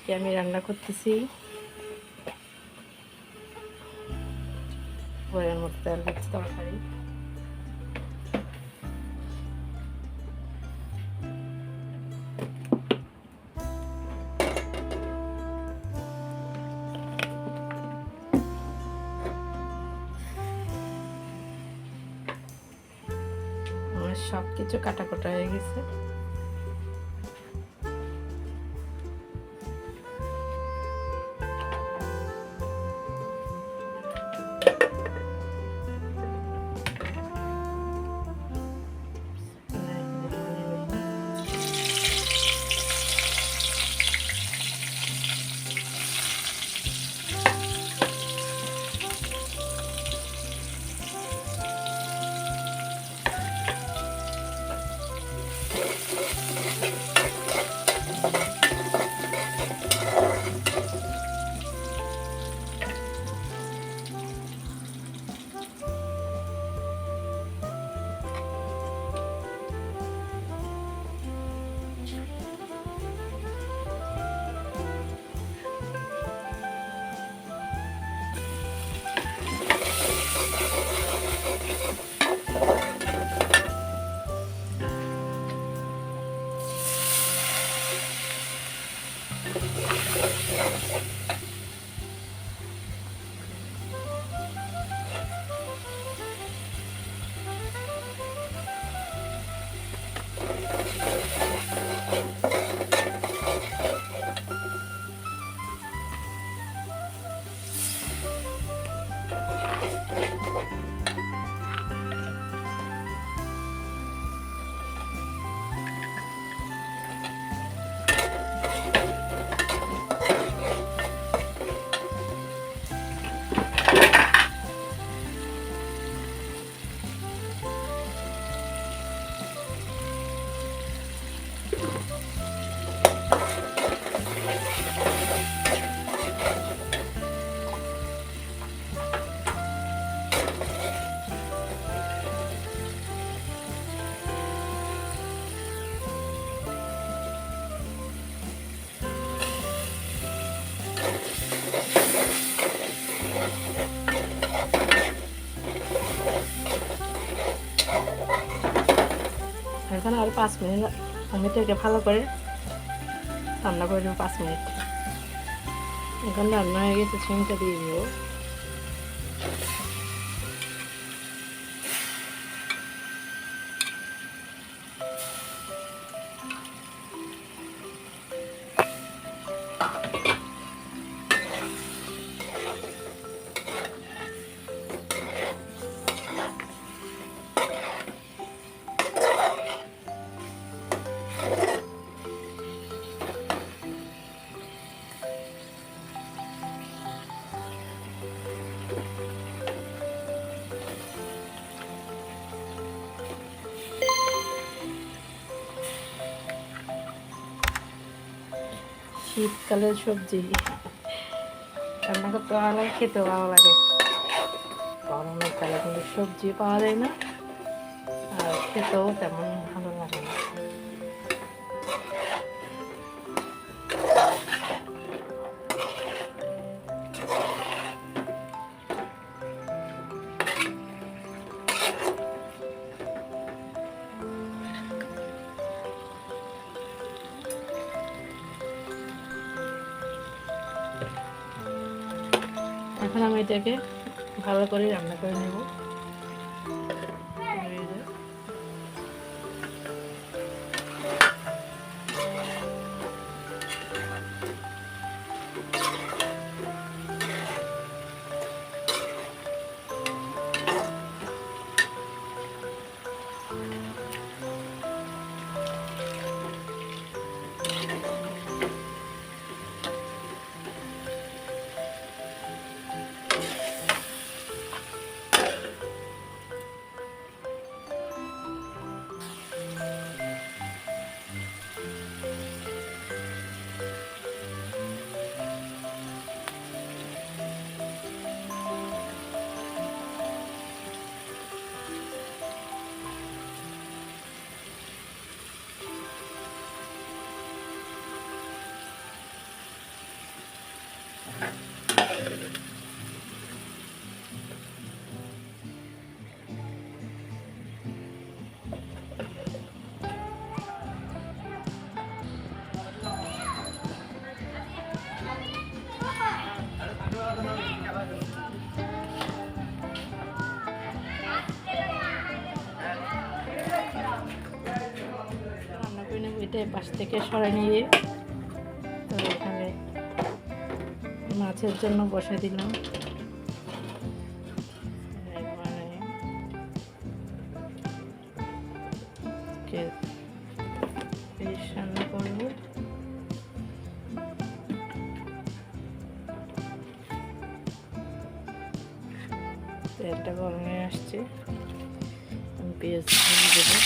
আজকে আমি রান্না করতেছি বইয়ের মধ্যে তেল দিচ্ছি তরকারি। আমার সব কিছু কাটাকুটা হয়ে গেছে। এখন আর 5 মিনিট আমি তো এটা ভালো করে রান্না করে দেবো। 5 মিনিট এখন রান্না হয়ে গেছে, সিমটা দিয়ে দেবো। শীতকালের সবজি রান্না করতে ভালো লাগে, খেতেও ভালো লাগে। গরমের কালে কিন্তু সবজি পাওয়া যায় না, আর খেতেও তেমন ভালো লাগে না। এখন আমি এটাকে ভালো করে রান্না করে নেব। কেটে পাশ থেকে সরাই নিয়ে তো এখানে মাছের জন্য বসে দিলাম। রান্না করবো। তেলটা গরম হয়ে আসছে, পেঁয়াজ দিয়ে দেবো।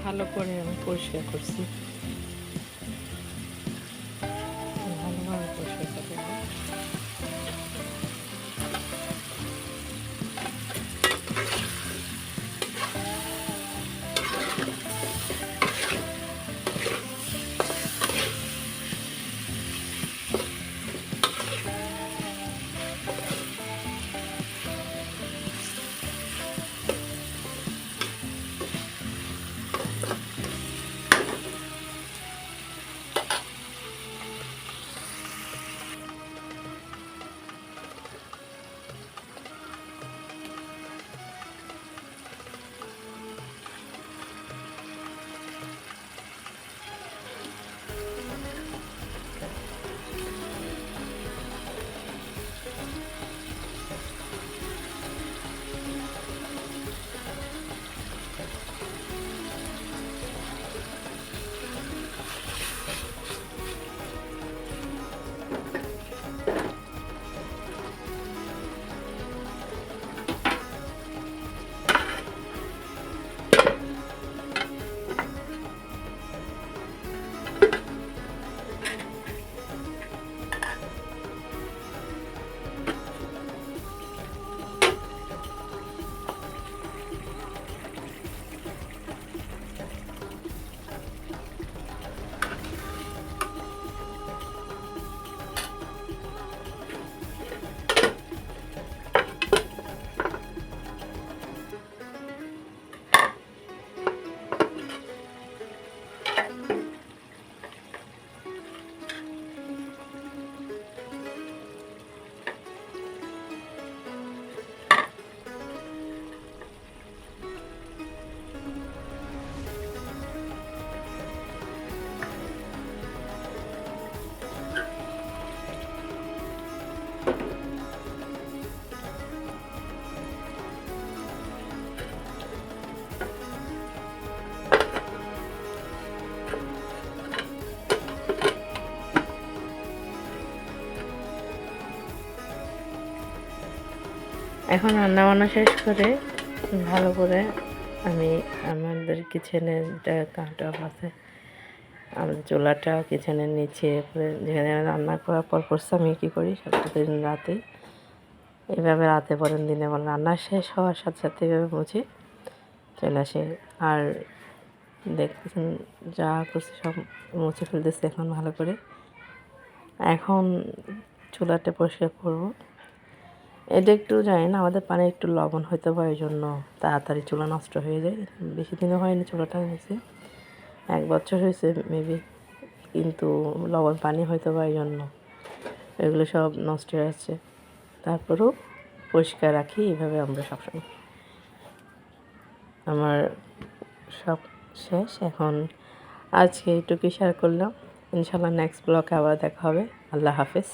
ভালো করে আমি পরিষ্কার করছি, ভালোভাবে পরিষ্কার করে এখন রান্নাবান্না শেষ করে ভালো করে আমি আমাদের কিচেনের কাউন্টার আছে, আমাদের চুলাটা কিচেনের নিচে যেখানে রান্না করার পর করছে আমি কী করি প্রতিদিন রাতে এইভাবে রাতে পরের দিনে আমার রান্না শেষ হওয়ার সাথে সাথে এইভাবে মুছি। তো চলে আসে। আর দেখতেছেন যা করছে সব মুছে ফেলতেছে এখন ভালো করে। এখন চুলাটা পরিষ্কার করব। এটা একটু জানি না, আমাদের পানি একটু লবণ হয়তো বা ওই জন্য তাড়াতাড়ি চুলা নষ্ট হয়ে যায়। বেশি দিনও হয়নি চুলাটা হয়েছে, 1 বছর হয়েছে মেবি, কিন্তু লবণ পানি হয়তো বা এই জন্য এগুলো সব নষ্ট হয়ে যাচ্ছে। তারপরেও পরিষ্কার রাখি এইভাবে আমরা সবসময়। আমার সব শেষ এখন, আজকে এইটুকুই শেয়ার করলাম। ইনশাল্লাহ নেক্সট ব্লগে আবার দেখা হবে। আল্লাহ হাফেজ।